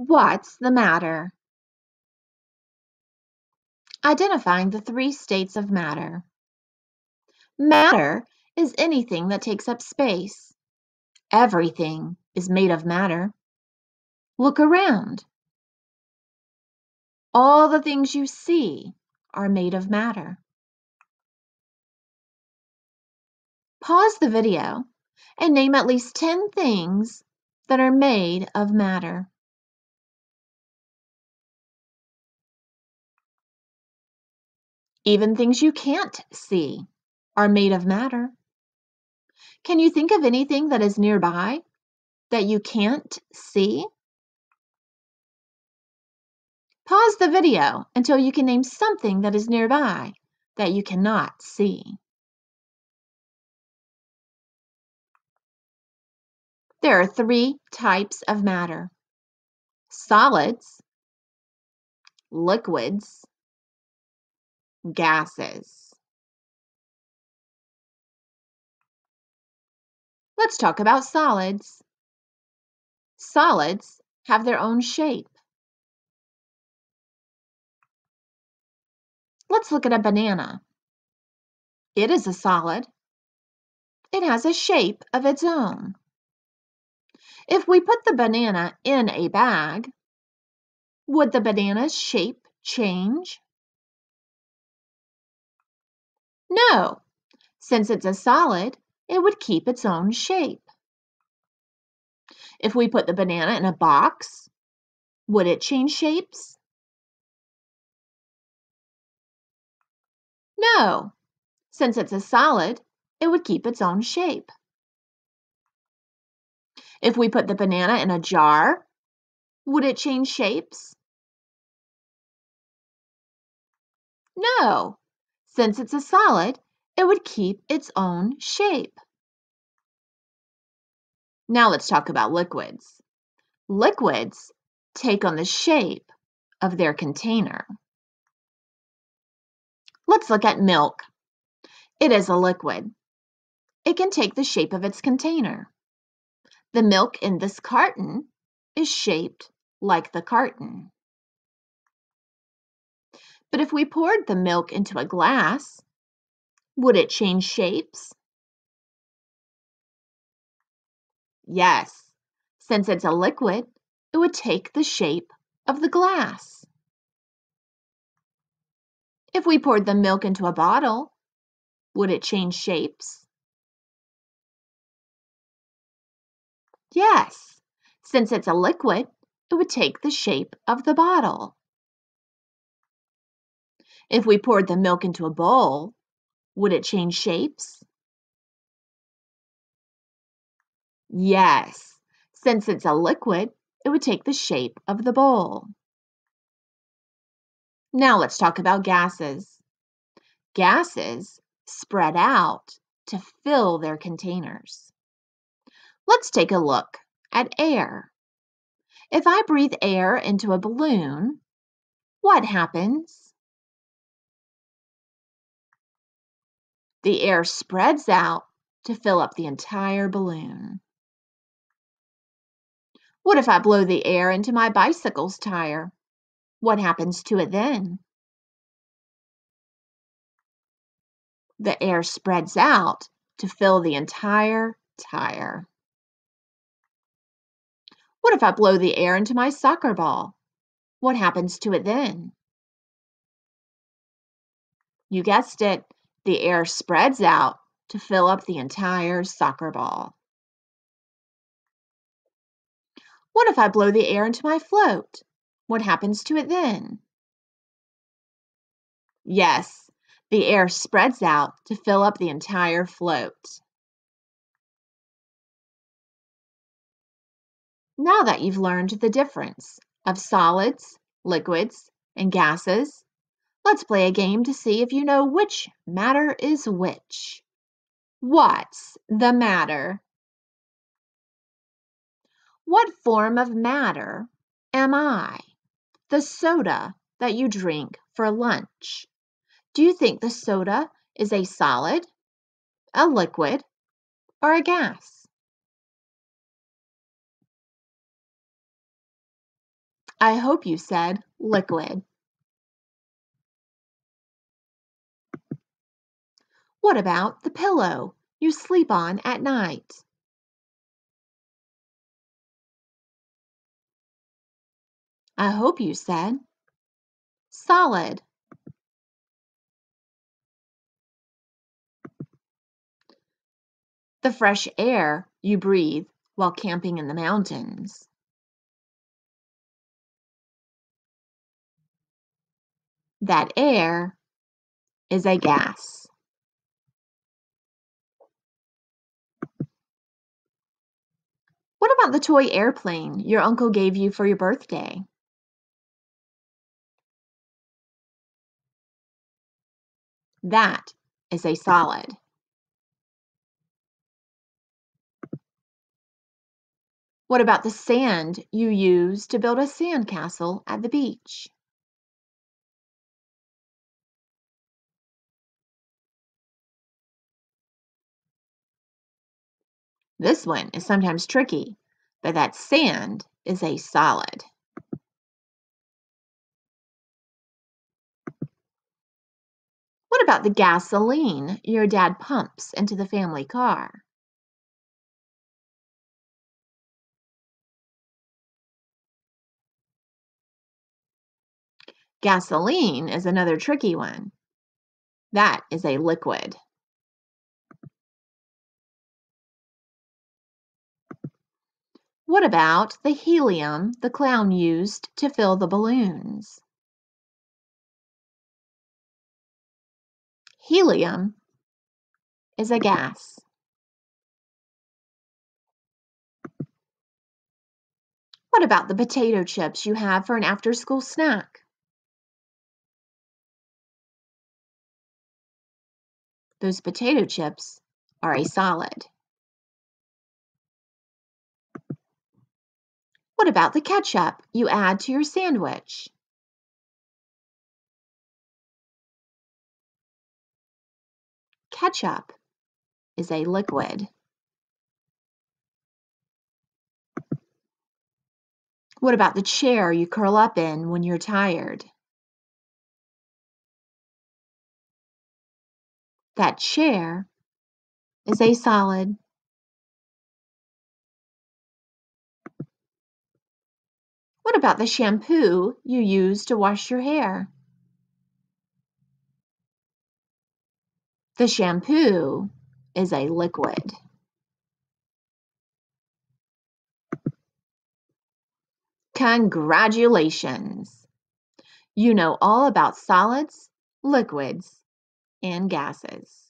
What's the matter? Identifying the three states of matter. Matter is anything that takes up space. Everything is made of matter. Look around. All the things you see are made of matter. Pause the video and name at least 10 things that are made of matter. Even things you can't see are made of matter. Can you think of anything that is nearby that you can't see? Pause the video until you can name something that is nearby that you cannot see. There are three types of matter: solids, liquids, gases. Let's talk about solids. Solids have their own shape. Let's look at a banana. It is a solid. It has a shape of its own. If we put the banana in a bag, would the banana's shape change? No. Since it's a solid, it would keep its own shape. If we put the banana in a box, would it change shapes? No. Since it's a solid, it would keep its own shape. If we put the banana in a jar, would it change shapes? No. Since it's a solid, it would keep its own shape. Now let's talk about liquids. Liquids take on the shape of their container. Let's look at milk. It is a liquid. It can take the shape of its container. The milk in this carton is shaped like the carton. But if we poured the milk into a glass, would it change shapes? Yes. Since it's a liquid, it would take the shape of the glass. If we poured the milk into a bottle, would it change shapes? Yes. Since it's a liquid, it would take the shape of the bottle. If we poured the milk into a bowl, would it change shapes? Yes. Since it's a liquid, it would take the shape of the bowl. Now let's talk about gases. Gases spread out to fill their containers. Let's take a look at air. If I breathe air into a balloon, what happens? The air spreads out to fill up the entire balloon. What if I blow the air into my bicycle's tire? What happens to it then? The air spreads out to fill the entire tire. What if I blow the air into my soccer ball? What happens to it then? You guessed it, the air spreads out to fill up the entire soccer ball. What if I blow the air into my float? What happens to it then? Yes, the air spreads out to fill up the entire float. Now that you've learned the difference of solids, liquids, and gases, let's play a game to see if you know which matter is which. What's the matter? What form of matter am I? The soda that you drink for lunch. Do you think the soda is a solid, a liquid, or a gas? I hope you said liquid. What about the pillow you sleep on at night? I hope you said solid. The fresh air you breathe while camping in the mountains. That air is a gas. What about the toy airplane your uncle gave you for your birthday? That is a solid. What about the sand you use to build a sandcastle at the beach? This one is sometimes tricky, but that sand is a solid. What about the gasoline your dad pumps into the family car? Gasoline is another tricky one. That is a liquid. What about the helium the clown used to fill the balloons? Helium is a gas. What about the potato chips you have for an after-school snack? Those potato chips are a solid. What about the ketchup you add to your sandwich? Ketchup is a liquid. What about the chair you curl up in when you're tired? That chair is a solid. What about the shampoo you use to wash your hair? The shampoo is a liquid. Congratulations! You know all about solids, liquids, and gases.